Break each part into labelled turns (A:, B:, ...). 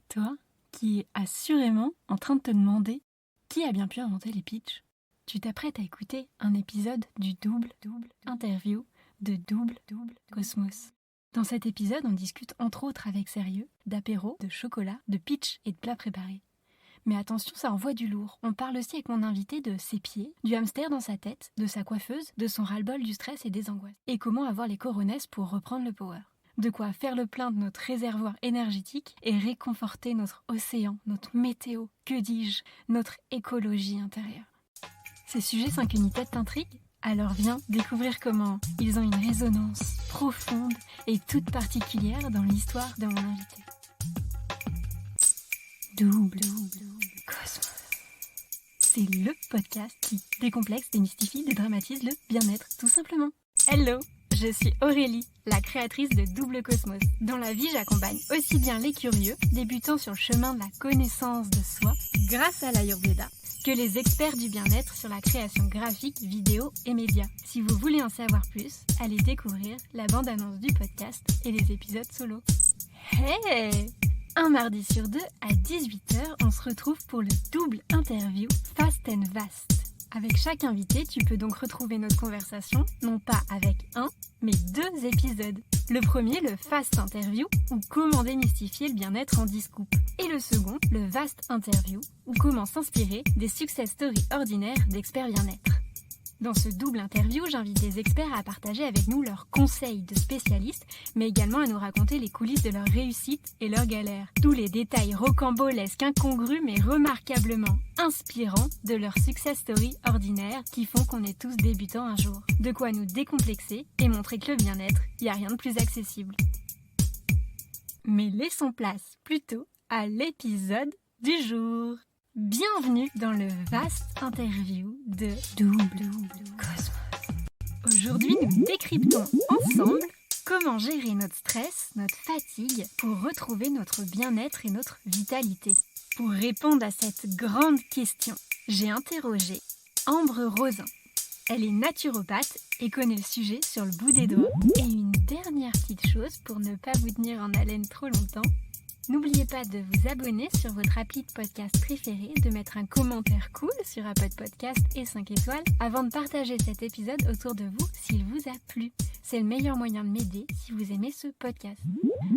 A: Toi qui es assurément en train de te demander qui a bien pu inventer les pitchs, tu t'apprêtes à écouter un épisode du double interview de Double Cosmos. Dans cet épisode, on discute entre autres avec sérieux d'apéro, de chocolat, de pitch et de plats préparés. Mais attention, ça envoie du lourd. On parle aussi avec mon invité de ses pieds, du hamster dans sa tête, de sa coiffeuse, de son ras-le-bol du stress et des angoisses. Et comment avoir les coronesses pour reprendre le power. De quoi faire le plein de notre réservoir énergétique et réconforter notre océan, notre météo, que dis-je, notre écologie intérieure. Ces sujets 5 unités t'intriguent ? Alors viens découvrir comment ils ont une résonance profonde et toute particulière dans l'histoire de mon invité. Double Cosmos. C'est le podcast qui décomplexe, démystifie, dédramatise le bien-être, tout simplement. Hello, je suis Aurélie, la créatrice de Double Cosmos. Dans la vie, j'accompagne aussi bien les curieux, débutant sur le chemin de la connaissance de soi, grâce à l'Ayurveda, que les experts du bien-être sur la création graphique, vidéo et médias. Si vous voulez en savoir plus, allez découvrir la bande-annonce du podcast et les épisodes solo. Hey! Un mardi sur deux à 18h, on se retrouve pour le double interview Fast and Vast. Avec chaque invité, tu peux donc retrouver notre conversation, non pas avec un, mais 2 épisodes. Le premier, le Fast Interview, ou comment démystifier le bien-être en 10 scoops. Et le second, le Vast Interview, ou comment s'inspirer des success stories ordinaires d'experts bien-être. Dans ce double interview, j'invite des experts à partager avec nous leurs conseils de spécialistes, mais également à nous raconter les coulisses de leur réussite et leurs galères. Tous les détails rocambolesques, incongrus, mais remarquablement inspirants de leurs success stories ordinaires qui font qu'on est tous débutants un jour. De quoi nous décomplexer et montrer que le bien-être, il n'y a rien de plus accessible. Mais laissons place plutôt à l'épisode du jour. Bienvenue dans le vaste interview de Double Cosmos. Aujourd'hui, nous décryptons ensemble comment gérer notre stress, notre fatigue pour retrouver notre bien-être et notre vitalité. Pour répondre à cette grande question, j'ai interrogé Ambre Rosin. Elle est naturopathe et connaît le sujet sur le bout des doigts. Et une dernière petite chose pour ne pas vous tenir en haleine trop longtemps. N'oubliez pas de vous abonner sur votre appli de podcast préféré, de mettre un commentaire cool sur Apple Podcast et 5 étoiles avant de partager cet épisode autour de vous s'il vous a plu. C'est le meilleur moyen de m'aider si vous aimez ce podcast.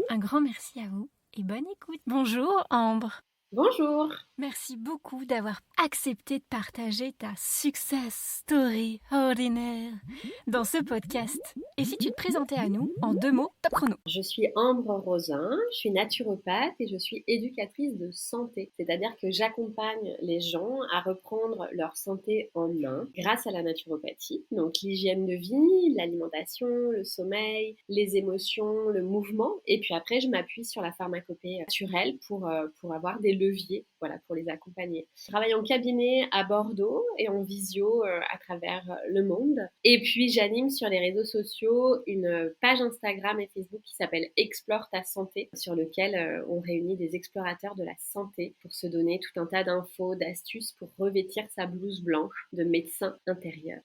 A: Un grand merci à vous et bonne écoute. Bonjour Ambre.
B: Bonjour.
A: Merci beaucoup d'avoir accepté de partager ta success story ordinaire dans ce podcast. Et si tu te présentais à nous en 2 mots, top chrono.
B: Je suis Ambre Rosin, je suis naturopathe et je suis éducatrice de santé. C'est-à-dire que j'accompagne les gens à reprendre leur santé en main grâce à la naturopathie. Donc l'hygiène de vie, l'alimentation, le sommeil, les émotions, le mouvement. Et puis après, je m'appuie sur la pharmacopée naturelle pour avoir des leviers, voilà, pour les accompagner. Je travaille en cabinet à Bordeaux et en visio à travers le monde. Et puis j'anime sur les réseaux sociaux une page Instagram et Facebook qui s'appelle Explore ta santé, sur lequel on réunit des explorateurs de la santé pour se donner tout un tas d'infos, d'astuces pour revêtir sa blouse blanche de médecin intérieur.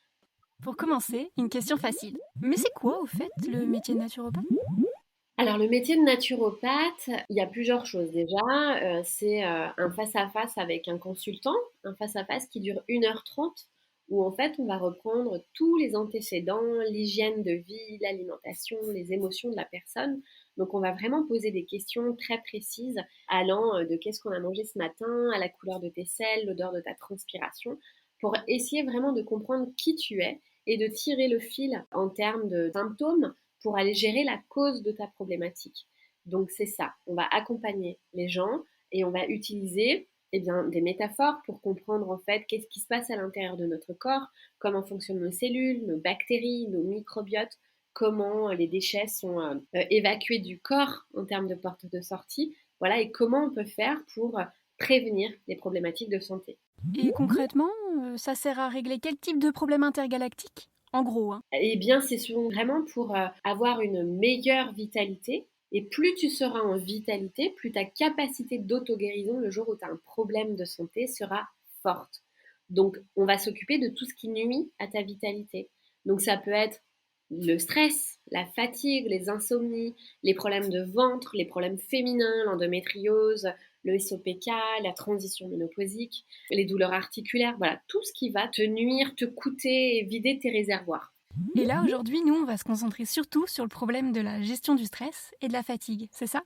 A: Pour commencer, une question facile. Mais c'est quoi au fait le métier de naturopathe ?
B: Alors le métier de naturopathe, il y a plusieurs choses déjà. C'est un face-à-face avec un consultant, un face-à-face qui dure 1h30, où en fait on va reprendre tous les antécédents, l'hygiène de vie, l'alimentation, les émotions de la personne. Donc on va vraiment poser des questions très précises allant de qu'est-ce qu'on a mangé ce matin, à la couleur de tes selles, l'odeur de ta transpiration, pour essayer vraiment de comprendre qui tu es et de tirer le fil en termes de symptômes pour aller gérer la cause de ta problématique. Donc c'est ça, on va accompagner les gens et on va utiliser des métaphores pour comprendre en fait qu'est-ce qui se passe à l'intérieur de notre corps, comment fonctionnent nos cellules, nos bactéries, nos microbiotes, comment les déchets sont évacués du corps en termes de porte de sortie, voilà, et comment on peut faire pour prévenir les problématiques de santé.
A: Et concrètement, ça sert à régler quel type de problème intergalactique ? En gros, hein.
B: Eh bien, c'est souvent vraiment pour avoir une meilleure vitalité. Et plus tu seras en vitalité, plus ta capacité d'auto-guérison le jour où tu as un problème de santé sera forte. Donc, on va s'occuper de tout ce qui nuit à ta vitalité. Donc, ça peut être le stress, la fatigue, les insomnies, les problèmes de ventre, les problèmes féminins, l'endométriose, le SOPK, la transition ménopausique, les douleurs articulaires, voilà, tout ce qui va te nuire, te coûter et vider tes réservoirs.
A: Et là, aujourd'hui, nous, on va se concentrer surtout sur le problème de la gestion du stress et de la fatigue, c'est ça?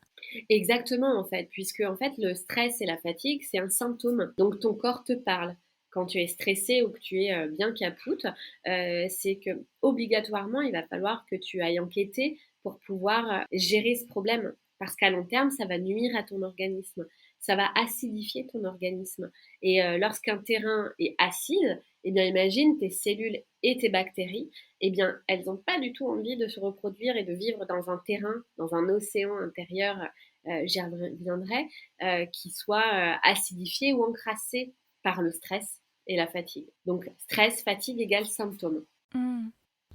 B: Exactement, en fait, puisque en fait, le stress et la fatigue, c'est un symptôme. Donc, ton corps te parle. Quand tu es stressé ou que tu es bien capoute, c'est que obligatoirement, il va falloir que tu ailles enquêter pour pouvoir gérer ce problème. Parce qu'à long terme, ça va nuire à ton organisme. Ça va acidifier ton organisme. Et lorsqu'un terrain est acide, eh bien, imagine tes cellules et tes bactéries, eh bien, elles n'ont pas du tout envie de se reproduire et de vivre dans un terrain, dans un océan intérieur, j'y reviendrai, qui soit acidifié ou encrassé par le stress et la fatigue. Donc, stress, fatigue égale symptômes.
A: Mmh.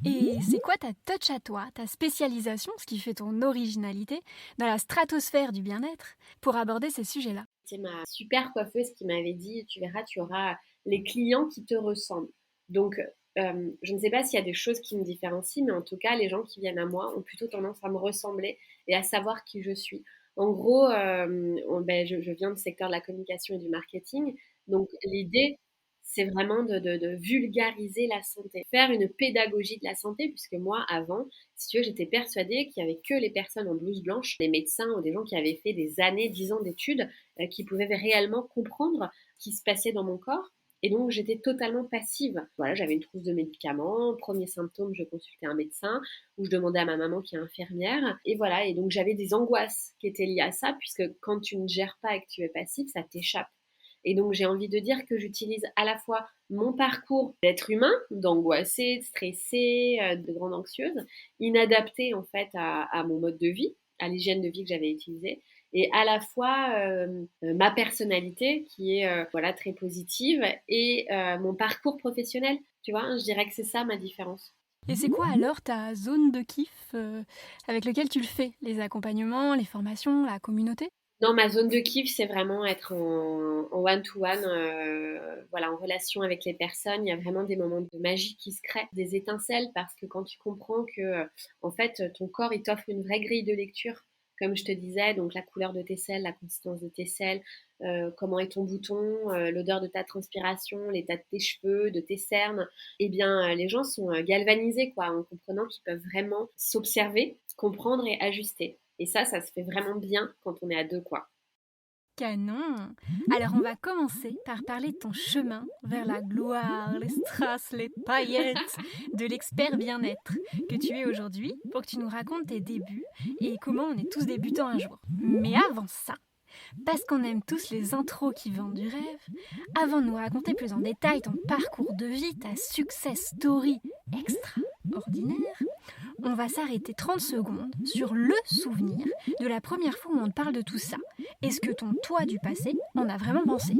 A: Et c'est quoi ta touch à toi, ta spécialisation, ce qui fait ton originalité, dans la stratosphère du bien-être, pour aborder ces sujets-là?
B: C'est ma super coiffeuse qui m'avait dit, tu verras, tu auras les clients qui te ressemblent. Donc, je ne sais pas s'il y a des choses qui me différencient, mais en tout cas, les gens qui viennent à moi ont plutôt tendance à me ressembler et à savoir qui je suis. En gros, je viens du secteur de la communication et du marketing. Donc, l'idée, c'est vraiment de vulgariser la santé, faire une pédagogie de la santé, puisque moi, avant, si tu veux, j'étais persuadée qu'il n'y avait que les personnes en blouse blanche, les médecins ou des gens qui avaient fait des années, 10 ans d'études, qui pouvaient réellement comprendre ce qui se passait dans mon corps. Et donc, j'étais totalement passive. Voilà, j'avais une trousse de médicaments. Premier symptôme, je consultais un médecin ou je demandais à ma maman qui est infirmière. Et voilà, et donc j'avais des angoisses qui étaient liées à ça, puisque quand tu ne gères pas et que tu es passif, ça t'échappe. Et donc, j'ai envie de dire que j'utilise à la fois mon parcours d'être humain, d'angoissée, de stressée, de grande anxieuse, inadaptée en fait à mon mode de vie, à l'hygiène de vie que j'avais utilisée, et à la fois ma personnalité qui est voilà très positive et mon parcours professionnel. Tu vois, je dirais que c'est ça ma différence.
A: Et c'est quoi alors ta zone de kiff avec lequel tu le fais? Les accompagnements, les formations, la communauté?
B: Non, ma zone de kiff, c'est vraiment être en one-to-one, voilà, en relation avec les personnes. Il y a vraiment des moments de magie qui se créent, des étincelles, parce que quand tu comprends que, en fait, ton corps, il t'offre une vraie grille de lecture, comme je te disais, donc la couleur de tes selles, la consistance de tes selles, comment est ton bouton, l'odeur de ta transpiration, l'état de tes cheveux, de tes cernes, eh bien, les gens sont galvanisés, quoi, en comprenant qu'ils peuvent vraiment s'observer, comprendre et ajuster. Et ça se fait vraiment bien quand on est à deux, quoi.
A: Canon! Alors on va commencer par parler de ton chemin vers la gloire, les strass, les paillettes, de l'expert bien-être que tu es aujourd'hui pour que tu nous racontes tes débuts et comment on est tous débutants un jour. Mais avant ça, parce qu'on aime tous les intros qui vendent du rêve, avant de nous raconter plus en détail ton parcours de vie, ta success story extraordinaire, on va s'arrêter 30 secondes sur le souvenir de la première fois où on te parle de tout ça. Est-ce que ton toi du passé en a vraiment pensé?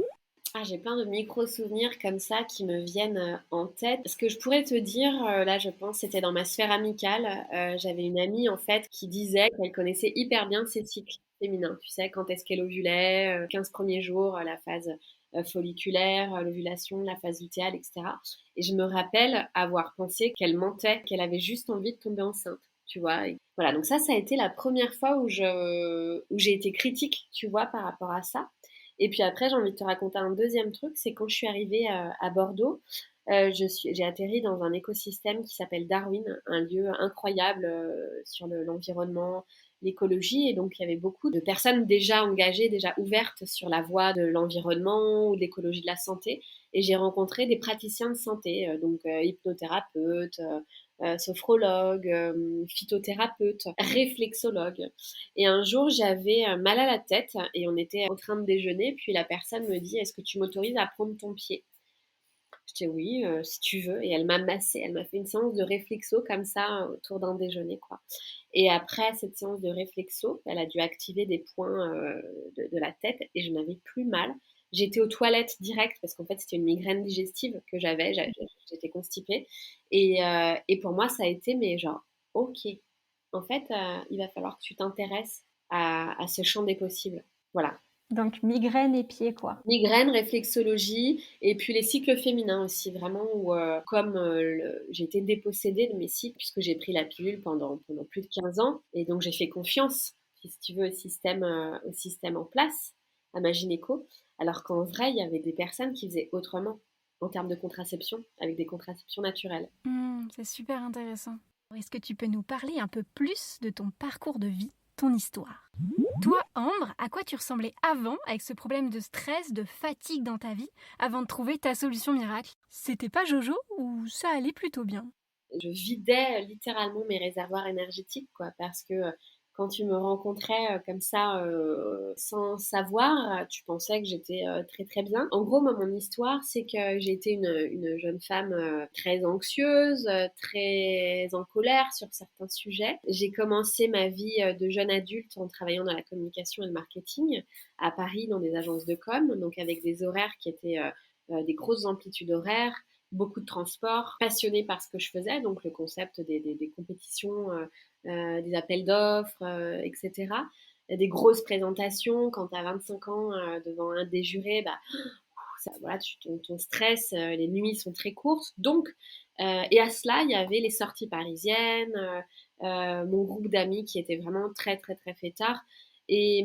B: Ah, j'ai plein de micro-souvenirs comme ça qui me viennent en tête. Ce que je pourrais te dire, là, je pense, c'était dans ma sphère amicale. J'avais une amie, en fait, qui disait qu'elle connaissait hyper bien ses cycles féminins. Tu sais, quand est-ce qu'elle ovulait, 15 premiers jours, la phase folliculaire, l'ovulation, la phase lutéale, etc. Et je me rappelle avoir pensé qu'elle mentait, qu'elle avait juste envie de tomber enceinte. Tu vois, et voilà. Donc ça a été la première fois où j'ai été critique, tu vois, par rapport à ça. Et puis après, j'ai envie de te raconter un deuxième truc, c'est quand je suis arrivée à Bordeaux, j'ai atterri dans un écosystème qui s'appelle Darwin, un lieu incroyable sur l'environnement, l'écologie. Et donc, il y avait beaucoup de personnes déjà engagées, déjà ouvertes sur la voie de l'environnement ou de l'écologie de la santé. Et j'ai rencontré des praticiens de santé, donc hypnothérapeutes, sophrologues, phytothérapeutes, réflexologues. Et un jour, j'avais mal à la tête et on était en train de déjeuner. Puis la personne me dit, est-ce que tu m'autorises à prendre ton pied? Je dis oui, si tu veux. Et elle m'a massé, elle m'a fait une séance de réflexo comme ça autour d'un déjeuner, quoi. Et après cette séance de réflexo, elle a dû activer des points de la tête et je n'avais plus mal. J'étais aux toilettes direct parce qu'en fait c'était une migraine digestive que j'avais, j'étais constipée. Et pour moi ça a été, mais genre, ok, en fait il va falloir que tu t'intéresses à ce champ des possibles. Voilà.
A: Donc migraine et pieds, quoi.
B: Migraine, réflexologie et puis les cycles féminins aussi, vraiment où comme j'ai été dépossédée de mes cycles puisque j'ai pris la pilule pendant plus de 15 ans et donc j'ai fait confiance, si tu veux, au système en place, à ma gynéco, alors qu'en vrai, il y avait des personnes qui faisaient autrement en termes de contraception, avec des contraceptions naturelles.
A: C'est super intéressant. Est-ce que tu peux nous parler un peu plus de ton parcours de vie, ton histoire? Toi, Ambre, à quoi tu ressemblais avant avec ce problème de stress, de fatigue dans ta vie, avant de trouver ta solution miracle? C'était pas Jojo ou ça allait plutôt bien?
B: Je vidais littéralement mes réservoirs énergétiques, quoi, parce que quand tu me rencontrais comme ça, sans savoir, tu pensais que j'étais très très bien. En gros, moi, mon histoire, c'est que j'ai été une jeune femme très anxieuse, très en colère sur certains sujets. J'ai commencé ma vie de jeune adulte en travaillant dans la communication et le marketing à Paris, dans des agences de com, donc avec des horaires qui étaient des grosses amplitudes horaires, beaucoup de transport, passionnée par ce que je faisais, donc le concept des compétitions, des appels d'offres, etc. Des grosses présentations, quand tu as 25 ans devant un des jurés, bah, ça, voilà, ton stress, les nuits sont très courtes. Donc, et à cela, il y avait les sorties parisiennes, mon groupe d'amis qui était vraiment très, très, très fêtard. Et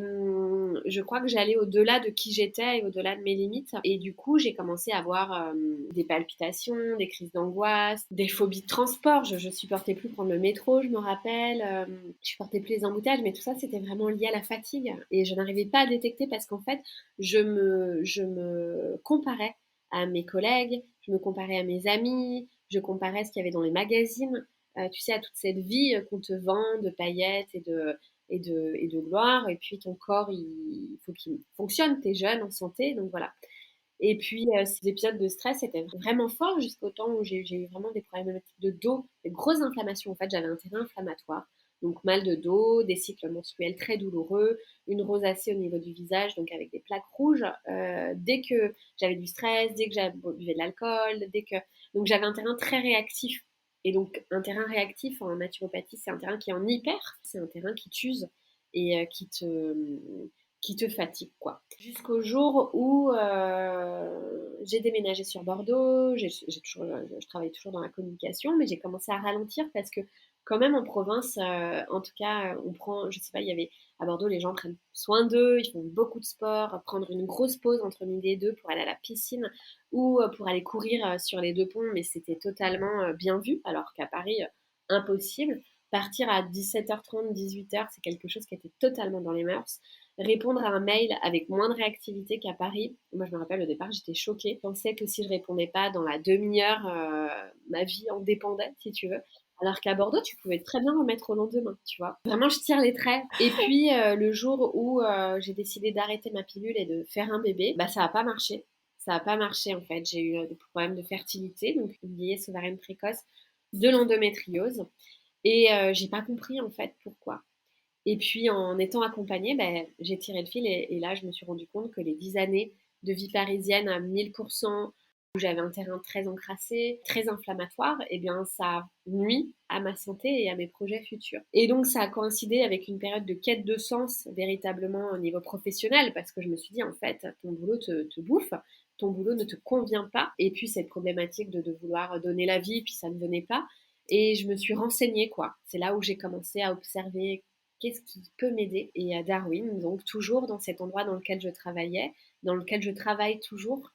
B: je crois que j'allais au-delà de qui j'étais et au-delà de mes limites. Et du coup, j'ai commencé à avoir des palpitations, des crises d'angoisse, des phobies de transport. Je supportais plus prendre le métro, je me rappelle. Je supportais plus les embouteillages, mais tout ça, c'était vraiment lié à la fatigue. Et je n'arrivais pas à détecter parce qu'en fait, je me comparais à mes collègues, je me comparais à mes amis, je comparais ce qu'il y avait dans les magazines. Tu sais, à toute cette vie qu'on te vend de paillettes et de gloire. Et puis ton corps, il faut qu'il fonctionne. Tu es jeune, en santé, donc voilà. Et puis ces épisodes de stress étaient vraiment forts jusqu'au temps où j'ai eu vraiment des problématiques de dos, des grosses inflammations. En fait, j'avais un terrain inflammatoire. Donc mal de dos, des cycles menstruels très douloureux, une rosacée au niveau du visage, donc avec des plaques rouges. Dès que j'avais du stress, dès que j'avais buvais de l'alcool, donc j'avais un terrain très réactif. Et donc un terrain réactif en naturopathie, c'est un terrain qui est en hyper, c'est un terrain qui t'use et qui te fatigue, quoi. Jusqu'au jour où j'ai déménagé sur Bordeaux, je travaille toujours dans la communication, mais j'ai commencé à ralentir parce que quand même en province, en tout cas, on prend, je sais pas, il y avait à Bordeaux, les gens prennent soin d'eux, ils font beaucoup de sport, prendre une grosse pause entre midi et deux pour aller à la piscine ou pour aller courir sur les deux ponts, mais c'était totalement bien vu, alors qu'à Paris, impossible. Partir à 17h30, 18h, c'est quelque chose qui était totalement dans les mœurs. Répondre à un mail avec moins de réactivité qu'à Paris. Moi, je me rappelle au départ, j'étais choquée. Je pensais que si je répondais pas dans la demi-heure, ma vie en dépendait, si tu veux. Alors qu'à Bordeaux, tu pouvais très bien remettre au lendemain, tu vois. Vraiment, je tire les traits. Et puis, le jour où j'ai décidé d'arrêter ma pilule et de faire un bébé, bah, ça n'a pas marché. Ça n'a pas marché, en fait. J'ai eu des problèmes de fertilité, donc une vieillesse ovarienne précoce, de l'endométriose. Et j'ai pas compris, en fait, pourquoi. Et puis en étant accompagnée, ben, j'ai tiré le fil et là, je me suis rendu compte que les 10 années de vie parisienne à 1000%, où j'avais un terrain très encrassé, très inflammatoire, eh bien, ça nuit à ma santé et à mes projets futurs. Et donc, ça a coïncidé avec une période de quête de sens véritablement au niveau professionnel, parce que je me suis dit, en fait, ton boulot te bouffe, ton boulot ne te convient pas. Et puis, cette problématique de vouloir donner la vie, puis ça ne venait pas. Et je me suis renseignée, quoi. C'est là où j'ai commencé à observer qu'est-ce qui peut m'aider. Et à Darwin, donc toujours dans cet endroit dans lequel je travaillais, dans lequel je travaille toujours,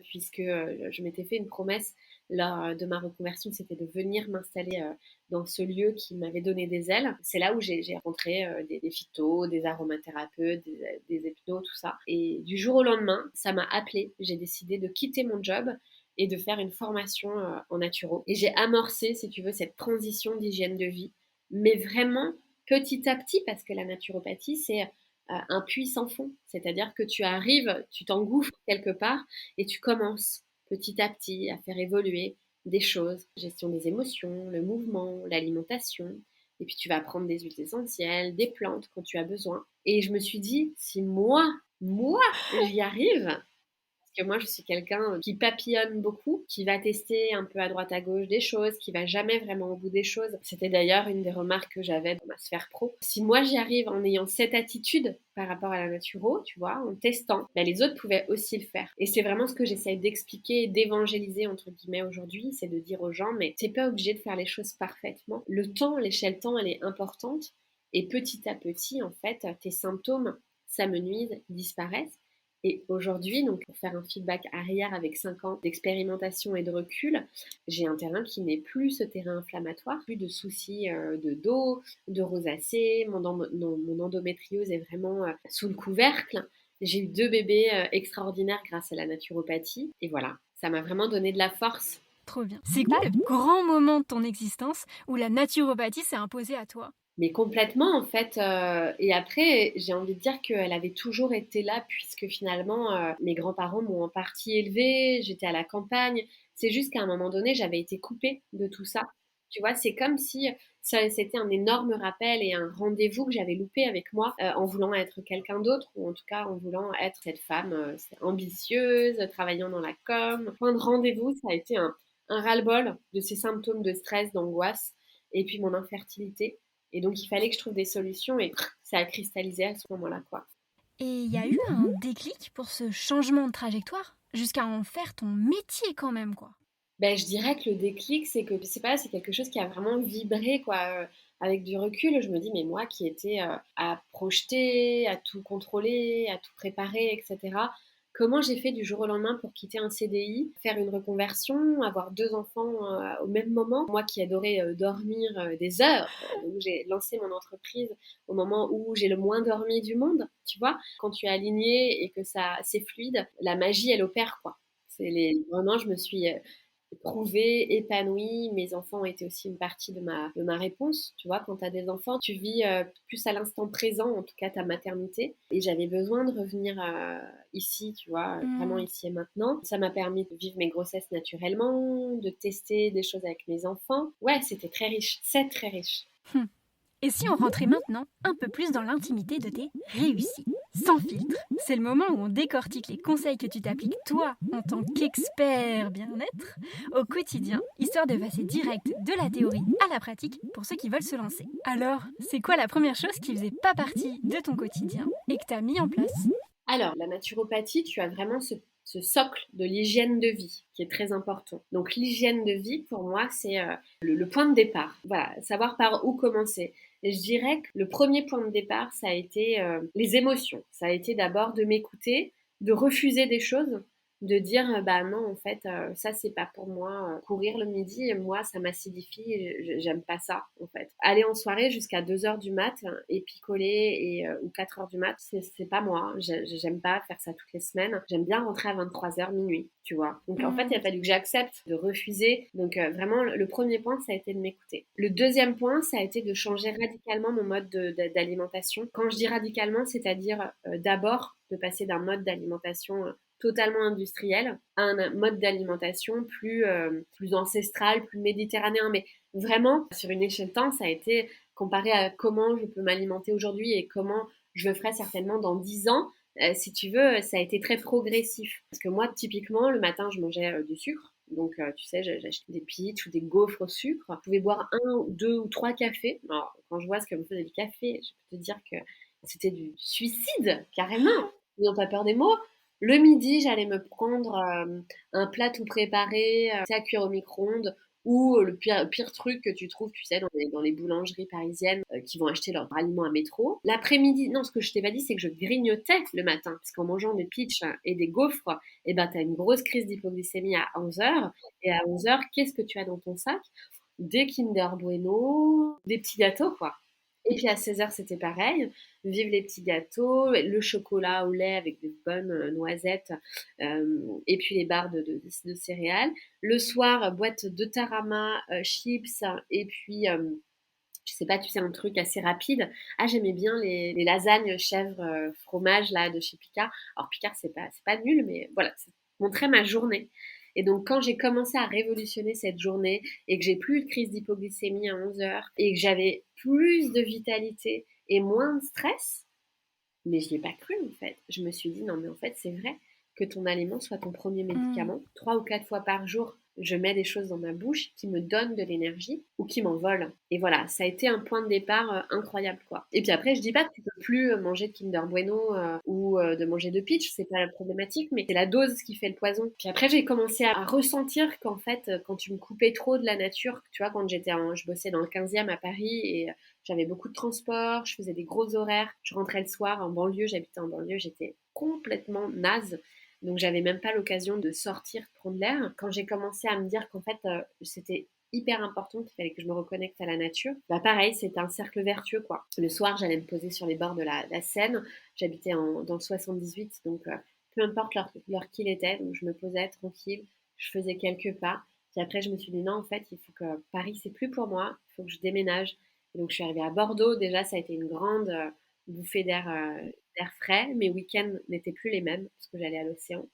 B: puisque je m'étais fait une promesse lors de ma reconversion, c'était de venir m'installer dans ce lieu qui m'avait donné des ailes. C'est là où j'ai rencontré des phytos, des aromathérapeutes, des hypnos, tout ça. Et du jour au lendemain, ça m'a appelé. J'ai décidé de quitter mon job et de faire une formation en naturo. Et j'ai amorcé, si tu veux, cette transition d'hygiène de vie, mais vraiment petit à petit, parce que la naturopathie, c'est un puits sans fond. C'est-à-dire que tu arrives, tu t'engouffres quelque part et tu commences petit à petit à faire évoluer des choses. Gestion des émotions, le mouvement, l'alimentation. Et puis tu vas prendre des huiles essentielles, des plantes quand tu as besoin. Et je me suis dit, si moi, j'y arrive, que moi, je suis quelqu'un qui papillonne beaucoup, qui va tester un peu à droite à gauche des choses, qui va jamais vraiment au bout des choses. C'était d'ailleurs une des remarques que j'avais dans ma sphère pro. Si moi, j'y arrive en ayant cette attitude par rapport à la naturo, tu vois, en testant, ben, les autres pouvaient aussi le faire. Et c'est vraiment ce que j'essaye d'expliquer, d'évangéliser, entre guillemets, aujourd'hui, c'est de dire aux gens, mais t'es pas obligé de faire les choses parfaitement. Le temps, l'échelle temps, elle est importante. Et petit à petit, en fait, tes symptômes s'amenuisent, disparaissent. Et aujourd'hui, donc pour faire un feedback arrière avec 5 ans d'expérimentation et de recul, j'ai un terrain qui n'est plus ce terrain inflammatoire, plus de soucis de dos, de rosacée, mon endométriose est vraiment sous le couvercle. J'ai eu 2 bébés extraordinaires grâce à la naturopathie. Et voilà, ça m'a vraiment donné de la force.
A: Trop bien. C'est quoi le grand moment de ton existence où la naturopathie s'est imposée à toi?
B: Mais complètement, en fait. Et après, j'ai envie de dire qu'elle avait toujours été là, puisque finalement, mes grands-parents m'ont en partie élevée. J'étais à la campagne. C'est juste qu'à un moment donné, j'avais été coupée de tout ça. Tu vois, c'est comme si c'était un énorme rappel et un rendez-vous que j'avais loupé avec moi en voulant être quelqu'un d'autre, ou en tout cas en voulant être cette femme ambitieuse, travaillant dans la com. Point de rendez-vous, ça a été un ras-le-bol de ces symptômes de stress, d'angoisse, et puis mon infertilité. Et donc, il fallait que je trouve des solutions et ça a cristallisé à ce moment-là, quoi.
A: Et il y a eu un déclic pour ce changement de trajectoire jusqu'à en faire ton métier quand même, quoi.
B: Ben, je dirais que le déclic, c'est que, je sais pas, c'est quelque chose qui a vraiment vibré, quoi. Avec du recul, je me dis, mais moi qui étais à projeter, à tout contrôler, à tout préparer, etc., comment j'ai fait du jour au lendemain pour quitter un CDI, faire une reconversion, avoir 2 enfants au même moment? Moi qui adorais dormir des heures, donc j'ai lancé mon entreprise au moment où j'ai le moins dormi du monde, tu vois. Quand tu es aligné et que ça, c'est fluide, la magie, elle opère, quoi. Vraiment, je me suis éprouvée, épanouie. Mes enfants ont été aussi une partie de ma réponse. Tu vois, quand tu as des enfants, tu vis plus à l'instant présent, en tout cas ta maternité. Et j'avais besoin de revenir ici, tu vois, vraiment
A: Hmm.
B: ici et maintenant. Ça m'a permis de vivre mes grossesses naturellement, de tester des choses avec mes enfants. Ouais, c'était très riche. C'est très riche.
A: Hmm. Et si on rentrait maintenant un peu plus dans l'intimité de tes réussites, sans filtre? C'est le moment où on décortique les conseils que tu t'appliques toi en tant qu'expert bien-être au quotidien, histoire de passer direct de la théorie à la pratique pour ceux qui veulent se lancer. Alors, c'est quoi la première chose qui faisait pas partie de ton quotidien et que tu as mis en place?
B: Alors, la naturopathie, tu as vraiment ce socle de l'hygiène de vie qui est très important. Donc, l'hygiène de vie, pour moi, c'est le point de départ. Voilà, savoir par où commencer. Et je dirais que le premier point de départ, ça a été les émotions. Ça a été d'abord de m'écouter, de refuser des choses, de dire bah non, en fait, ça, c'est pas pour moi. Courir le midi, moi, ça m'acidifie, j'aime pas ça, en fait. Aller en soirée jusqu'à 2 heures du mat et picoler ou 4 heures du mat, c'est pas moi. J'aime pas faire ça toutes les semaines. J'aime bien rentrer à 23 heures minuit, tu vois. Donc en fait, il a fallu que j'accepte de refuser. Donc vraiment, le premier point, ça a été de m'écouter. Le deuxième point, ça a été de changer radicalement mon mode d'alimentation. Quand je dis radicalement, c'est-à-dire d'abord de passer d'un mode d'alimentation totalement industriel à un mode d'alimentation plus ancestral, plus méditerranéen. Mais vraiment, sur une échelle de temps, ça a été comparé à comment je peux m'alimenter aujourd'hui et comment je le ferai certainement dans 10 ans. Si tu veux, ça a été très progressif. Parce que moi, typiquement, le matin, je mangeais du sucre. Donc, tu sais, j'achetais des peach ou des gaufres au sucre. Je pouvais boire 1 ou 2 ou 3 cafés. Alors, quand je vois ce que me faisait le café, je peux te dire que c'était du suicide, carrément. N'ayons pas peur des mots. Le midi, j'allais me prendre un plat tout préparé, à cuire au micro-ondes, ou le pire truc que tu trouves, tu sais, dans les boulangeries parisiennes qui vont acheter leurs aliments à métro. L'après-midi, non, ce que je t'ai pas dit, c'est que je grignotais le matin, parce qu'en mangeant des pitchs et des gaufres, eh ben, t'as une grosse crise d'hypoglycémie à 11 heures. Et à 11 heures, qu'est-ce que tu as dans ton sac? Des Kinder Bueno, des petits gâteaux, quoi. Et puis à 16 heures, c'était pareil. Vive les petits gâteaux, le chocolat au lait avec des bonnes noisettes, et puis les barres de céréales. Le soir, boîte de tarama, chips, et puis, je sais pas, tu sais, un truc assez rapide. Ah, j'aimais bien les lasagnes chèvre fromage là de chez Picard. Alors Picard, c'est pas nul, mais voilà, ça montrait ma journée. Et donc, quand j'ai commencé à révolutionner cette journée et que j'ai plus de crise d'hypoglycémie à 11 heures et que j'avais plus de vitalité et moins de stress, mais je l'ai pas cru en fait. Je me suis dit non mais en fait c'est vrai que ton aliment soit ton premier
A: Mmh.
B: médicament. 3 ou 4 fois par jour, je mets des choses dans ma bouche qui me donnent de l'énergie ou qui m'envolent. Et voilà, ça a été un point de départ incroyable, quoi. Et puis après, je dis pas que tu peux plus manger de Kinder Bueno ou de manger de Peach, c'est pas la problématique, mais c'est la dose qui fait le poison. Puis après, j'ai commencé à ressentir qu'en fait, quand tu me coupais trop de la nature, tu vois, quand je bossais dans le 15e à Paris et j'avais beaucoup de transport, je faisais des gros horaires, je rentrais le soir en banlieue, j'habitais en banlieue, j'étais complètement naze. Donc j'avais même pas l'occasion de sortir, de prendre l'air. Quand j'ai commencé à me dire qu'en fait c'était hyper important, qu'il fallait que je me reconnecte à la nature, bah pareil, c'était un cercle vertueux quoi. Le soir, j'allais me poser sur les bords de la Seine. J'habitais dans le 78, donc peu importe l'heure qu'il était, donc je me posais tranquille, je faisais quelques pas. Puis après, je me suis dit non, en fait, il faut que Paris, c'est plus pour moi, il faut que je déménage. Et donc je suis arrivée à Bordeaux. Déjà, ça a été une grande bouffée d'air frais. Mes week-ends n'étaient plus les mêmes parce que j'allais à l'océan.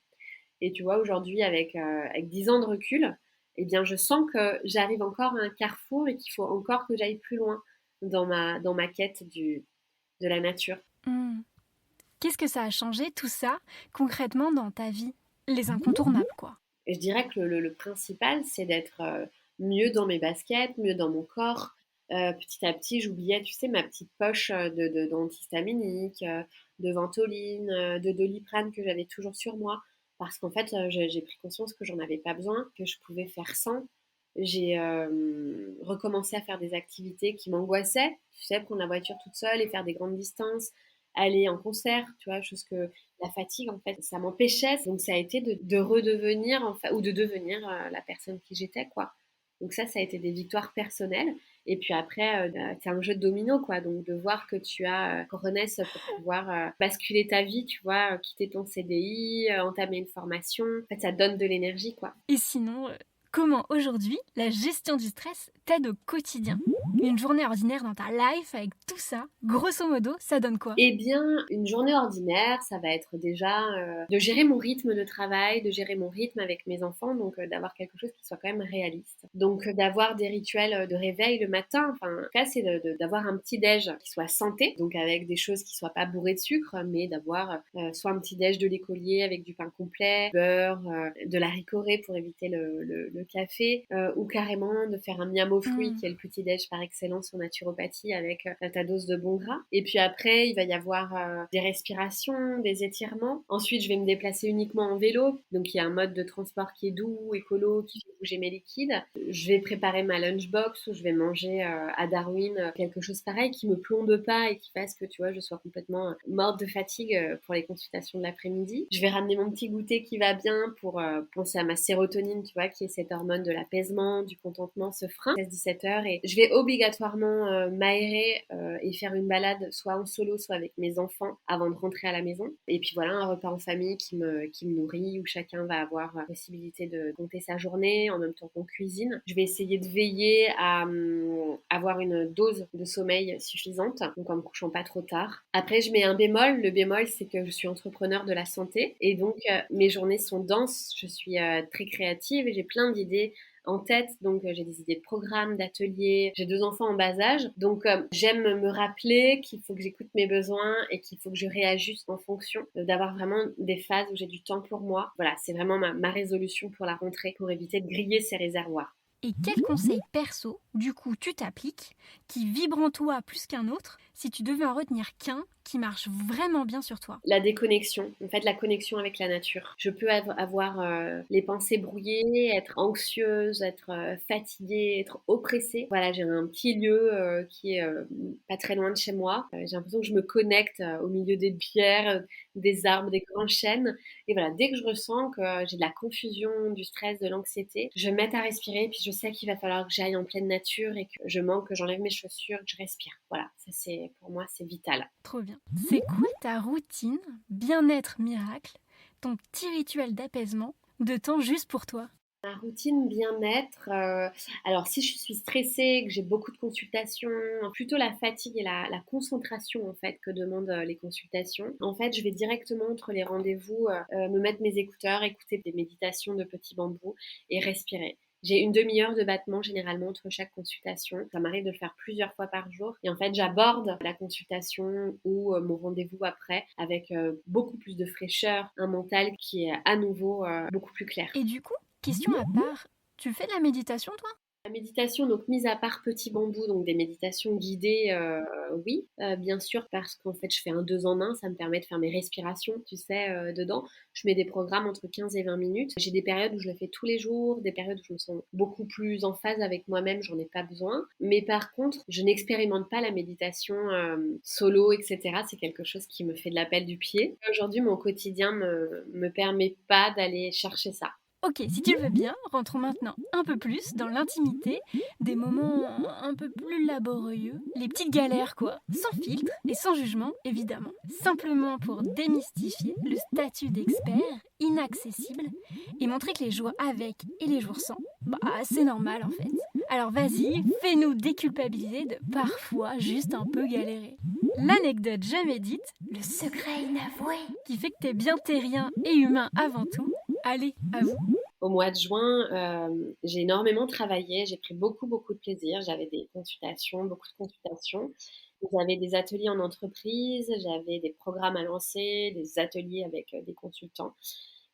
B: Et tu vois, aujourd'hui, avec 10 ans de recul, eh bien, je sens que j'arrive encore à un carrefour et qu'il faut encore que j'aille plus loin dans ma quête de la nature.
A: Mmh. Qu'est-ce que ça a changé tout ça concrètement dans ta vie? Les incontournables, quoi.
B: Et je dirais que le principal, c'est d'être mieux dans mes baskets, mieux dans mon corps. Petit à petit, j'oubliais, tu sais, ma petite poche d'antihistaminique, de Ventoline, de Doliprane que j'avais toujours sur moi. Parce qu'en fait, j'ai pris conscience que j'en avais pas besoin, que je pouvais faire sans. J'ai recommencé à faire des activités qui m'angoissaient. Tu sais, prendre la voiture toute seule et faire des grandes distances, aller en concert, tu vois, chose que la fatigue, en fait, ça m'empêchait. Donc, ça a été de redevenir, enfin, ou de devenir la personne qui j'étais, quoi. Donc, ça a été des victoires personnelles. Et puis après, c'est un jeu de domino, quoi. Donc, de voir que tu as Coronesse pour pouvoir basculer ta vie, tu vois, quitter ton CDI, entamer une formation. En fait, ça donne de l'énergie, quoi.
A: Et sinon, comment aujourd'hui la gestion du stress t'aide au quotidien? Une journée ordinaire dans ta life avec tout ça, grosso modo, ça donne quoi?
B: Eh bien, une journée ordinaire, ça va être déjà de gérer mon rythme de travail, de gérer mon rythme avec mes enfants, donc d'avoir quelque chose qui soit quand même réaliste. Donc d'avoir des rituels de réveil le matin, enfin, en tout cas, c'est d'avoir un petit déj qui soit santé, donc avec des choses qui soient pas bourrées de sucre, mais d'avoir soit un petit déj de l'écolier avec du pain complet, beurre, de la ricorée pour éviter le café, ou carrément de faire un miam aux fruits,
A: Mmh.
B: qui est le petit déj par excellence en naturopathie avec ta dose de bon gras. Et puis après, il va y avoir des respirations, des étirements. Ensuite, je vais me déplacer uniquement en vélo. Donc, il y a un mode de transport qui est doux, écolo, qui fait bouger mes liquides. Je vais préparer ma lunchbox ou je vais manger à Darwin quelque chose pareil qui me plombe pas et qui fasse que, tu vois, je sois complètement morte de fatigue pour les consultations de l'après-midi. Je vais ramener mon petit goûter qui va bien pour penser à ma sérotonine, tu vois, qui est cette hormone de l'apaisement, du contentement, ce frein, 16-17 heures. Et je vais obligatoirement m'aérer et faire une balade soit en solo, soit avec mes enfants avant de rentrer à la maison. Et puis voilà, un repas en famille qui me nourrit, où chacun va avoir la possibilité de compter sa journée en même temps qu'on cuisine. Je vais essayer de veiller à avoir une dose de sommeil suffisante, donc en me couchant pas trop tard. Après, je mets un bémol. Le bémol, c'est que je suis entrepreneur de la santé et donc mes journées sont denses. Je suis très créative et j'ai plein d'idées en tête. Donc, j'ai des idées de programmes, d'ateliers. J'ai 2 enfants en bas âge. Donc, j'aime me rappeler qu'il faut que j'écoute mes besoins et qu'il faut que je réajuste en fonction d'avoir vraiment des phases où j'ai du temps pour moi. Voilà, c'est vraiment ma résolution pour la rentrée, pour éviter de griller ces réservoirs.
A: Et quel conseil perso, du coup, tu t'appliques, qui vibre en toi plus qu'un autre, si tu devais en retenir qu'un qui marche vraiment bien sur toi?
B: La déconnexion, en fait, la connexion avec la nature. Je peux avoir les pensées brouillées, être anxieuse, être fatiguée, être oppressée. Voilà, j'ai un petit lieu qui est pas très loin de chez moi. J'ai l'impression que je me connecte au milieu des pierres, des arbres, des grands chênes. Et voilà, dès que je ressens que j'ai de la confusion, du stress, de l'anxiété, je me mets à respirer. Et puis je sais qu'il va falloir que j'aille en pleine nature et que je manque, que j'enlève mes chaussures, que je respire. Voilà, ça c'est pour moi c'est vital.
A: Trop bien. C'est quoi ta routine, bien-être miracle, ton petit rituel d'apaisement, de temps juste pour toi?
B: Ma routine bien-être, alors si je suis stressée, que j'ai beaucoup de consultations, plutôt la fatigue et la concentration en fait que demandent, les consultations. En fait, je vais directement entre les rendez-vous, me mettre mes écouteurs, écouter des méditations de Petit Bambou et respirer. J'ai une demi-heure de battement généralement entre chaque consultation. Ça m'arrive de le faire plusieurs fois par jour. Et en fait, j'aborde la consultation ou mon rendez-vous après avec beaucoup plus de fraîcheur, un mental qui est à nouveau beaucoup plus clair.
A: Et du coup, question à part, tu fais de la méditation toi?
B: La méditation, donc mise à part Petit Bambou, donc des méditations guidées, oui, bien sûr, parce qu'en fait, je fais un 2 en 1, ça me permet de faire mes respirations, tu sais, dedans. Je mets des programmes entre 15 et 20 minutes. J'ai des périodes où je le fais tous les jours, des périodes où je me sens beaucoup plus en phase avec moi-même, j'en ai pas besoin. Mais par contre, je n'expérimente pas la méditation solo, etc. C'est quelque chose qui me fait de la pelle du pied. Aujourd'hui, mon quotidien me permet pas d'aller chercher ça.
A: Ok, si tu le veux bien, rentrons maintenant un peu plus dans l'intimité, des moments un peu plus laborieux, les petites galères quoi, sans filtre et sans jugement évidemment, simplement pour démystifier le statut d'expert inaccessible et montrer que les jours avec et les jours sans, bah c'est normal en fait. Alors vas-y, fais-nous déculpabiliser de parfois juste un peu galérer. L'anecdote jamais dite, le secret inavoué, qui fait que t'es bien terrien et humain avant tout. Allez, à vous.
B: Au mois de juin, j'ai énormément travaillé, j'ai pris beaucoup, beaucoup de plaisir. J'avais des consultations, beaucoup de consultations. J'avais des ateliers en entreprise, j'avais des programmes à lancer, des ateliers avec des consultants.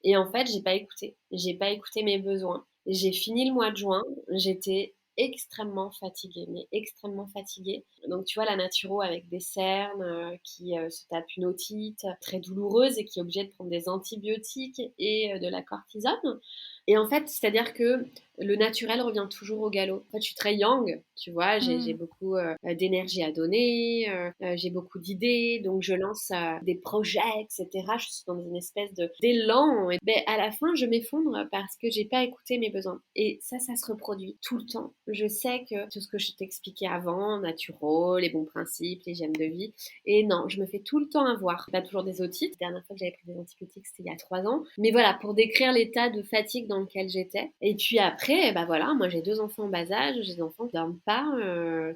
B: Et en fait, j'ai pas écouté. J'ai pas écouté mes besoins. J'ai fini le mois de juin, j'étais extrêmement fatiguée, mais extrêmement fatiguée. Donc tu vois, la naturo avec des cernes qui se tape une otite très douloureuse et qui est obligée de prendre des antibiotiques et de la cortisone. Et en fait, c'est-à-dire que le naturel revient toujours au galop. En fait, je suis très yang, tu vois, j'ai beaucoup d'énergie à donner, j'ai beaucoup d'idées, donc je lance des projets, etc. Je suis dans une espèce d'élan. Et ben, à la fin, je m'effondre parce que j'ai pas écouté mes besoins. Et ça se reproduit tout le temps. Je sais que tout ce que je t'expliquais avant, naturo, les bons principes, les gemmes de vie, et non, je me fais tout le temps avoir. Pas toujours des otites. La dernière fois que j'avais pris des antibiotiques, c'était il y a 3 ans. Mais voilà, pour décrire l'état de fatigue dans lequel j'étais. Et puis après, bah voilà, moi j'ai 2 enfants en bas âge, j'ai des enfants qui dorment pas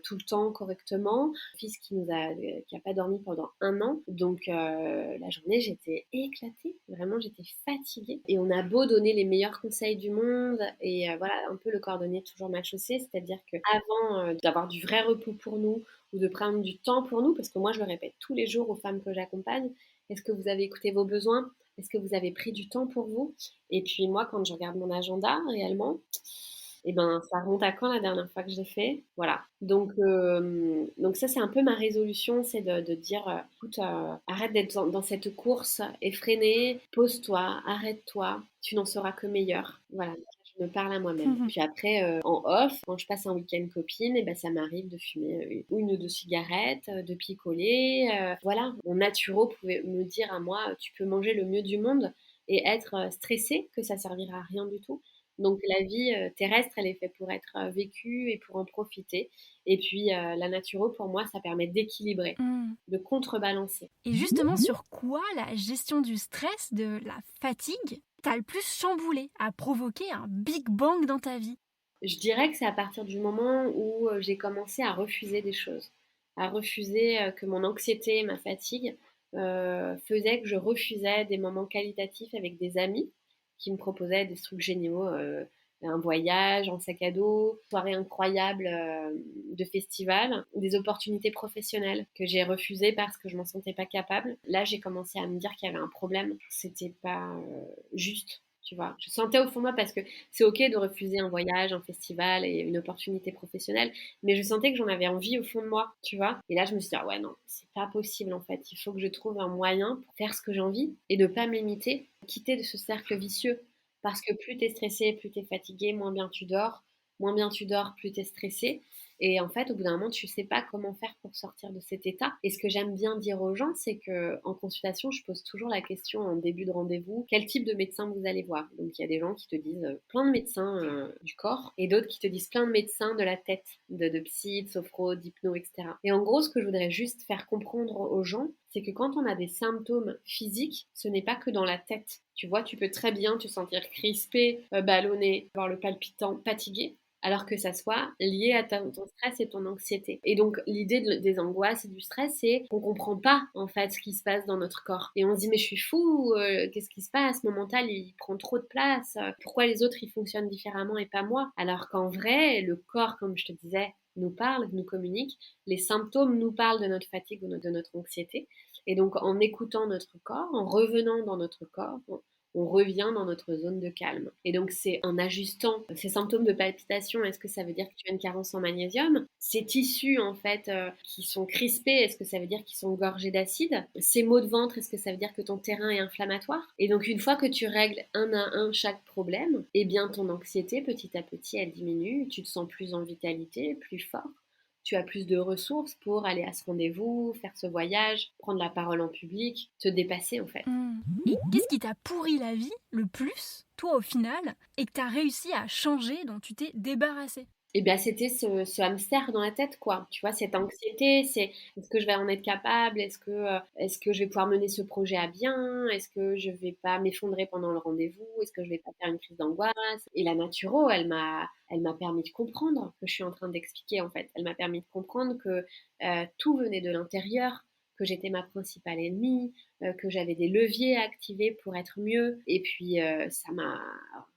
B: tout le temps correctement. Un fils qui a pas dormi pendant 1 an. Donc la journée, j'étais éclatée. Vraiment, j'étais fatiguée. Et on a beau donner les meilleurs conseils du monde et voilà, un peu le cordonnier toujours mal chaussé, c'est-à-dire que avant d'avoir du vrai repos pour nous ou de prendre du temps pour nous, parce que moi je le répète tous les jours aux femmes que j'accompagne, est-ce que vous avez écouté vos besoins? Est-ce que vous avez pris du temps pour vous? Et puis moi, quand je regarde mon agenda réellement, eh ben, ça remonte à quand la dernière fois que je l'ai fait? Voilà. Donc ça, c'est un peu ma résolution, c'est de dire, écoute, arrête d'être dans cette course effrénée, pose-toi, arrête-toi, tu n'en seras que meilleur. Voilà. Je me parle à moi-même. Puis après, en off, quand je passe un week-end copine, eh ben, ça m'arrive de fumer une ou deux cigarettes, de picoler. Voilà, mon naturo pouvait me dire à moi, tu peux manger le mieux du monde et être stressé, que ça servira à rien du tout. Donc la vie terrestre, elle est faite pour être vécue et pour en profiter. Et puis la naturo, pour moi, ça permet d'équilibrer, de contrebalancer.
A: Et justement, sur quoi la gestion du stress, de la fatigue, t'a le plus chamboulé, a provoqué un Big Bang dans ta vie?
B: Je dirais que c'est à partir du moment où j'ai commencé à refuser des choses, à refuser que mon anxiété et ma fatigue faisaient que je refusais des moments qualitatifs avec des amis qui me proposaient des trucs géniaux, un voyage en sac à dos, une soirée incroyable de festival, des opportunités professionnelles que j'ai refusées parce que je m'en sentais pas capable. Là, j'ai commencé à me dire qu'il y avait un problème, c'était pas juste. Tu vois, je sentais au fond de moi parce que c'est ok de refuser un voyage, un festival et une opportunité professionnelle, mais je sentais que j'en avais envie au fond de moi, tu vois. Et là, je me suis dit, ah ouais, non, c'est pas possible en fait. Il faut que je trouve un moyen pour faire ce que j'ai envie et ne pas m'imiter, quitter de ce cercle vicieux. Parce que plus t'es stressé, plus t'es fatigué, moins bien tu dors. Moins bien tu dors, plus t'es stressé. Et en fait, au bout d'un moment, tu sais pas comment faire pour sortir de cet état. Et ce que j'aime bien dire aux gens, c'est que en consultation, je pose toujours la question en début de rendez-vous, quel type de médecin vous allez voir? Donc il y a des gens qui te disent plein de médecins du corps et d'autres qui te disent plein de médecins de la tête, de psy, de sophro, d'hypno, etc. Et en gros, ce que je voudrais juste faire comprendre aux gens, c'est que quand on a des symptômes physiques, ce n'est pas que dans la tête. Tu vois, tu peux très bien te sentir crispé, ballonné, avoir le palpitant, fatigué. alors que ça soit lié à ton stress et ton anxiété. Et donc, l'idée des angoisses et du stress, c'est qu'on comprend pas, en fait, ce qui se passe dans notre corps. Et on se dit, mais je suis fou, qu'est-ce qui se passe? Mon mental, il prend trop de place. Pourquoi les autres, ils fonctionnent différemment et pas moi? Alors qu'en vrai, le corps, comme je te disais, nous parle, nous communique. Les symptômes nous parlent de notre fatigue ou de notre anxiété. Et donc, en écoutant notre corps, en revenant dans notre corps, on revient dans notre zone de calme. Et donc, c'est en ajustant ces symptômes de palpitation. Est-ce que ça veut dire que tu as une carence en magnésium? Ces tissus, en fait, qui sont crispés, est-ce que ça veut dire qu'ils sont gorgés d'acide? Ces maux de ventre, est-ce que ça veut dire que ton terrain est inflammatoire? Et donc, une fois que tu règles un à un chaque problème, eh bien, ton anxiété, petit à petit, elle diminue. Tu te sens plus en vitalité, plus fort. Tu as plus de ressources pour aller à ce rendez-vous, faire ce voyage, prendre la parole en public, te dépasser en fait.
A: Et qu'est-ce qui t'a pourri la vie le plus, toi au final, et que t'as réussi à changer, dont tu t'es débarrassé?
B: Et bien, c'était ce hamster dans la tête, quoi. Tu vois, cette anxiété, c'est est-ce que je vais en être capable? Est-ce que je vais pouvoir mener ce projet à bien? Est-ce que je vais pas m'effondrer pendant le rendez-vous? Est-ce que je vais pas faire une crise d'angoisse? Et la naturo, elle m'a permis de comprendre que je suis en train d'expliquer, en fait. Elle m'a permis de comprendre que tout venait de l'intérieur, que j'étais ma principale ennemie, que j'avais des leviers à activer pour être mieux. Et puis, ça m'a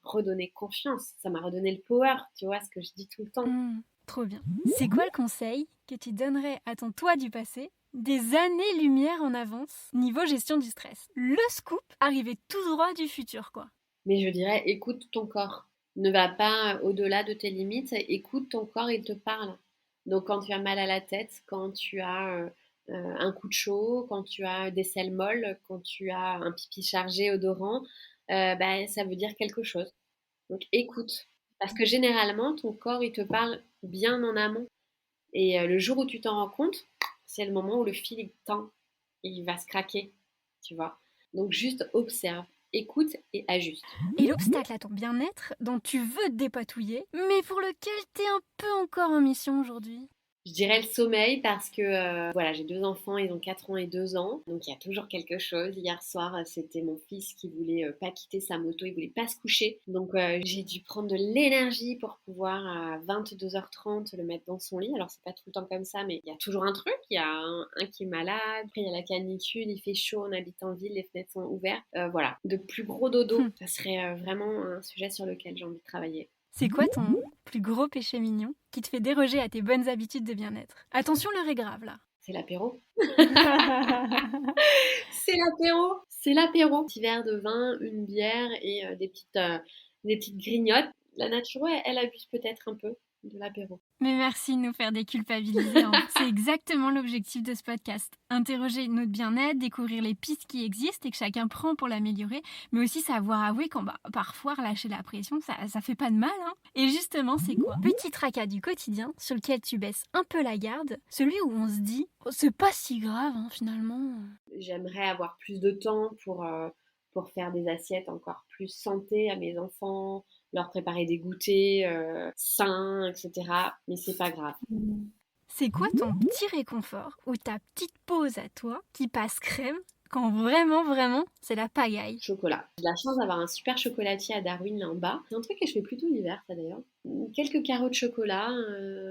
B: redonné confiance, ça m'a redonné le power, tu vois, ce que je dis tout le temps.
A: Trop bien. C'est quoi le conseil que tu donnerais à ton toi du passé, des années-lumière en avance, niveau gestion du stress? Le scoop arrivé tout droit du futur, quoi.
B: Mais je dirais, écoute ton corps. Ne va pas au-delà de tes limites, écoute ton corps, il te parle. Donc quand tu as mal à la tête, quand tu as un coup de chaud, quand tu as des selles molles, quand tu as un pipi chargé, odorant, bah, ça veut dire quelque chose. Donc écoute. Parce que généralement, ton corps, il te parle bien en amont. Et le jour où tu t'en rends compte, c'est le moment où le fil il tend, il va se craquer, tu vois. Donc juste observe, écoute et ajuste.
A: Et l'obstacle à ton bien-être dont tu veux te dépatouiller, mais pour lequel t'es un peu encore en mission aujourd'hui?
B: Je dirais le sommeil parce que voilà, j'ai 2 enfants, ils ont 4 ans et 2 ans, donc il y a toujours quelque chose. Hier soir, c'était mon fils qui voulait pas quitter sa moto, il voulait pas se coucher. Donc j'ai dû prendre de l'énergie pour pouvoir à 22h30 le mettre dans son lit. Alors c'est pas tout le temps comme ça, mais il y a toujours un truc. Il y a un qui est malade, après il y a la canicule, il fait chaud, on habite en ville, les fenêtres sont ouvertes. Voilà, de plus gros dodo, ça serait vraiment un sujet sur lequel j'ai envie de travailler.
A: C'est quoi ton plus gros péché mignon qui te fait déroger à tes bonnes habitudes de bien-être? Attention, l'heure est grave là.
B: C'est l'apéro. C'est l'apéro. C'est l'apéro. Petit verre de vin, une bière et des petites grignotes. La nature, ouais, elle abuse peut-être un peu de l'apéro.
A: Mais merci de nous faire déculpabiliser. C'est exactement l'objectif de ce podcast. Interroger notre bien-être, découvrir les pistes qui existent et que chacun prend pour l'améliorer, mais aussi savoir avouer quand parfois relâcher la pression, ça fait pas de mal. Et justement, c'est quoi? Petit tracas du quotidien sur lequel tu baisses un peu la garde, celui où on se dit oh, c'est pas si grave finalement.
B: J'aimerais avoir plus de temps pour faire des assiettes encore plus santé à mes enfants, leur préparer des goûters sains, etc. Mais c'est pas grave.
A: C'est quoi ton petit réconfort ou ta petite pause à toi qui passe crème quand vraiment c'est la pagaille?
B: Chocolat. J'ai la chance d'avoir un super chocolatier à Darwin là en bas. C'est un truc que je fais plutôt l'hiver, ça d'ailleurs. Quelques carreaux de chocolat,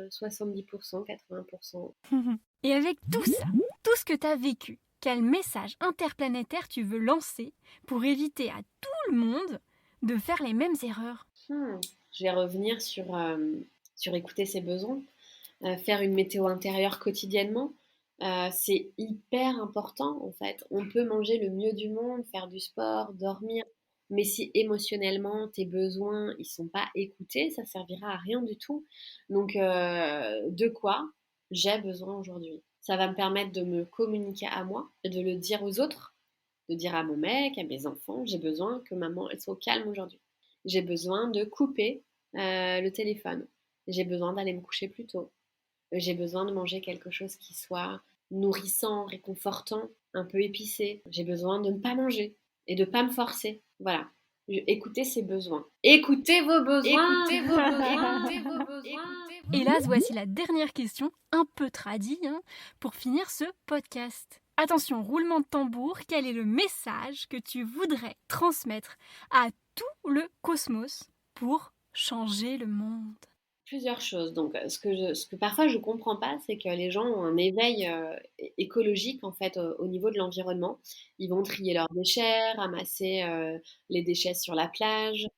B: 70%, 80%.
A: Et avec tout ça, tout ce que t'as vécu, quel message interplanétaire tu veux lancer pour éviter à tout le monde de faire les mêmes erreurs?
B: Je vais revenir sur écouter ses besoins. Faire une météo intérieure quotidiennement, c'est hyper important en fait. On peut manger le mieux du monde, faire du sport, dormir, mais si émotionnellement tes besoins ils sont pas écoutés, ça servira à rien du tout. Donc de quoi j'ai besoin aujourd'hui? Ça va me permettre de me communiquer à moi, de le dire aux autres, de dire à mon mec, à mes enfants, j'ai besoin que maman elle soit au calme aujourd'hui. J'ai besoin de couper le téléphone. J'ai besoin d'aller me coucher plus tôt. J'ai besoin de manger quelque chose qui soit nourrissant, réconfortant, un peu épicé. J'ai besoin de ne pas manger et de ne pas me forcer. Voilà. Écoutez ses besoins. Écoutez vos besoins. Écoutez vos besoins. Écoutez vos besoins.
A: Hélas, voici la dernière question, un peu tradie, pour finir ce podcast. Attention, roulement de tambour, quel est le message que tu voudrais transmettre à tout le cosmos pour changer le monde?
B: Plusieurs choses. Donc, ce que parfois je comprends pas, c'est que les gens ont un éveil écologique en fait au niveau de l'environnement. Ils vont trier leurs déchets, ramasser les déchets sur la plage,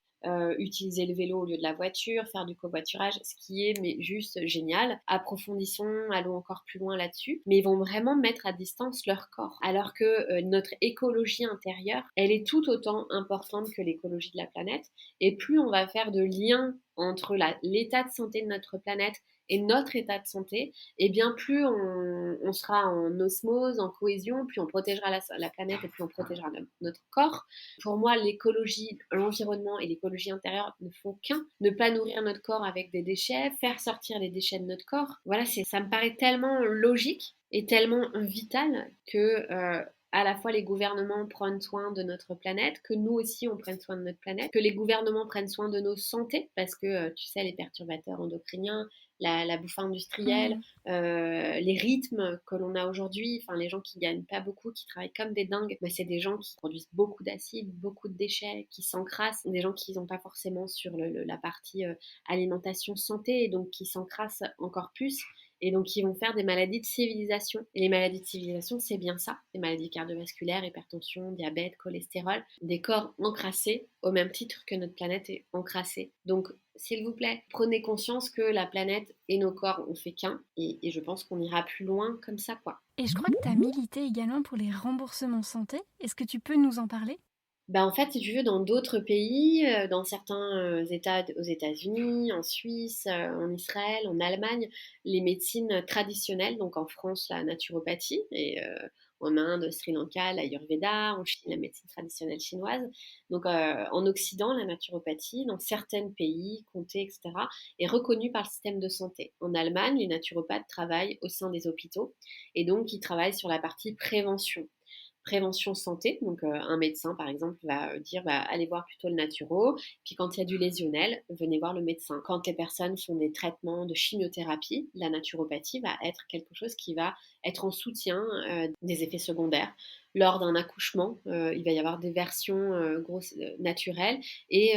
B: utiliser le vélo au lieu de la voiture, faire du covoiturage, ce qui est mais juste génial. Approfondissons, allons encore plus loin là-dessus. Mais ils vont vraiment mettre à distance leur corps, alors que notre écologie intérieure, elle est tout autant importante que l'écologie de la planète. Et plus on va faire de liens entre l'état de santé de notre planète et notre état de santé, et bien plus on sera en osmose, en cohésion, plus on protégera la planète et plus on protégera notre corps. Pour moi, l'écologie, l'environnement et l'écologie intérieure ne font qu'un. Ne pas nourrir notre corps avec des déchets, faire sortir les déchets de notre corps. Voilà, ça me paraît tellement logique et tellement vital que à la fois les gouvernements prennent soin de notre planète, que nous aussi on prenne soin de notre planète, que les gouvernements prennent soin de nos santé, parce que tu sais, les perturbateurs endocriniens, la bouffe industrielle, les rythmes que l'on a aujourd'hui, enfin les gens qui gagnent pas beaucoup, qui travaillent comme des dingues, bah, c'est des gens qui produisent beaucoup d'acides, beaucoup de déchets, qui s'encrassent, des gens qui n'ont pas forcément sur la partie alimentation santé, et donc qui s'encrassent encore plus. Et donc, ils vont faire des maladies de civilisation. Et les maladies de civilisation, c'est bien ça. Des maladies cardiovasculaires, hypertension, diabète, cholestérol. Des corps encrassés au même titre que notre planète est encrassée. Donc, s'il vous plaît, prenez conscience que la planète et nos corps, on fait qu'un. Et je pense qu'on ira plus loin comme ça, quoi.
A: Et je crois que tu as milité également pour les remboursements santé. Est-ce que tu peux nous en parler?
B: Bah, en fait, si tu veux, dans d'autres pays, dans certains États aux États-Unis, en Suisse, en Israël, en Allemagne, les médecines traditionnelles, donc en France, la naturopathie, et en Inde, Sri Lanka, l'Ayurveda, en Chine, la médecine traditionnelle chinoise. Donc en Occident, la naturopathie, dans certains pays, comtés, etc., est reconnue par le système de santé. En Allemagne, les naturopathes travaillent au sein des hôpitaux et donc ils travaillent sur la partie prévention santé. Donc, un médecin, par exemple, va dire bah, allez voir plutôt le naturo. Puis, quand il y a du lésionnel, venez voir le médecin. Quand les personnes font des traitements de chimiothérapie, la naturopathie va être quelque chose qui va être en soutien des effets secondaires. Lors d'un accouchement, il va y avoir des versions naturelles et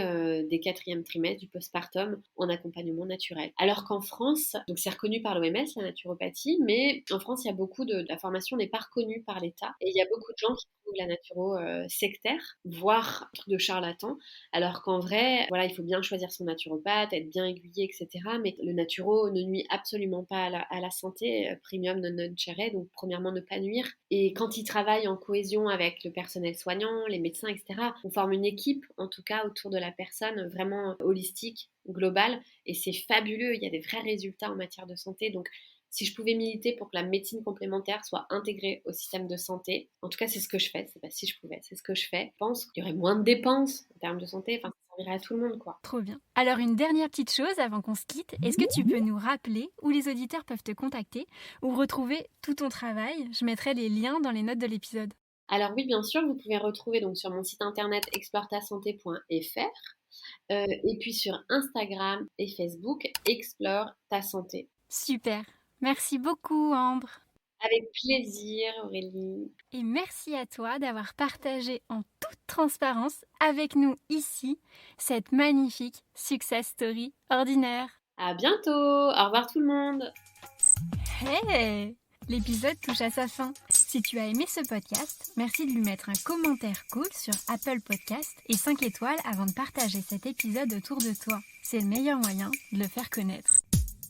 B: des quatrièmes trimestres du postpartum en accompagnement naturel. Alors qu'en France, donc c'est reconnu par l'OMS, la naturopathie, mais en France, il y a beaucoup la formation n'est pas reconnue par l'État et il y a beaucoup de gens qui trouvent la naturo sectaire, voire un truc de charlatan, alors qu'en vrai, voilà, il faut bien choisir son naturopathe, être bien aiguillé, etc. Mais le naturo ne nuit absolument pas à la santé, premium non nocere, donc premièrement ne pas nuire. Et quand il travaille en cohésion avec le personnel soignant, les médecins, etc., on forme une équipe, en tout cas, autour de la personne, vraiment holistique, globale, et c'est fabuleux, il y a des vrais résultats en matière de santé, donc si je pouvais militer pour que la médecine complémentaire soit intégrée au système de santé, en tout cas c'est ce que je fais, c'est pas si je pouvais, c'est ce que je fais. Je pense qu'il y aurait moins de dépenses en termes de santé, enfin ça servirait à tout le monde quoi.
A: Trop bien. Alors une dernière petite chose avant qu'on se quitte, est-ce que tu peux nous rappeler où les auditeurs peuvent te contacter ou retrouver tout ton travail? Je mettrai les liens dans les notes de l'épisode.
B: Alors oui, bien sûr, vous pouvez retrouver donc sur mon site internet exploretasanté.fr et puis sur Instagram et Facebook, Explore ta santé.
A: Super. Merci beaucoup Ambre.
B: Avec plaisir Aurélie.
A: Et merci à toi d'avoir partagé en toute transparence avec nous ici cette magnifique success story ordinaire.
B: À bientôt. Au revoir tout le monde.
A: Hey! L'épisode touche à sa fin. Si tu as aimé ce podcast, merci de lui mettre un commentaire cool sur Apple Podcast et 5 étoiles avant de partager cet épisode autour de toi. C'est le meilleur moyen de le faire connaître.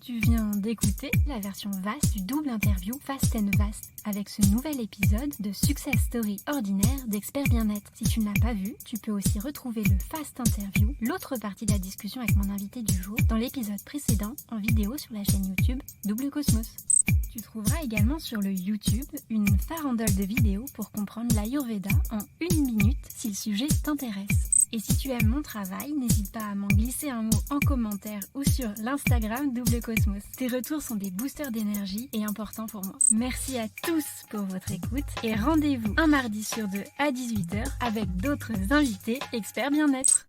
A: Tu viens d'écouter la version vaste du double interview Fast and Vast avec ce nouvel épisode de Success Story ordinaire d'Expert Bien-être. Si tu ne l'as pas vu, tu peux aussi retrouver le Fast Interview, l'autre partie de la discussion avec mon invité du jour, dans l'épisode précédent en vidéo sur la chaîne YouTube Double Cosmos. Tu trouveras également sur le YouTube une farandole de vidéos pour comprendre l'Ayurveda en 1 minute si le sujet t'intéresse. Et si tu aimes mon travail, n'hésite pas à m'en glisser un mot en commentaire ou sur l'Instagram Double Cosmos. Tes retours sont des boosters d'énergie et importants pour moi. Merci à tous pour votre écoute et rendez-vous un mardi sur 2 à 18h avec d'autres invités experts bien-être.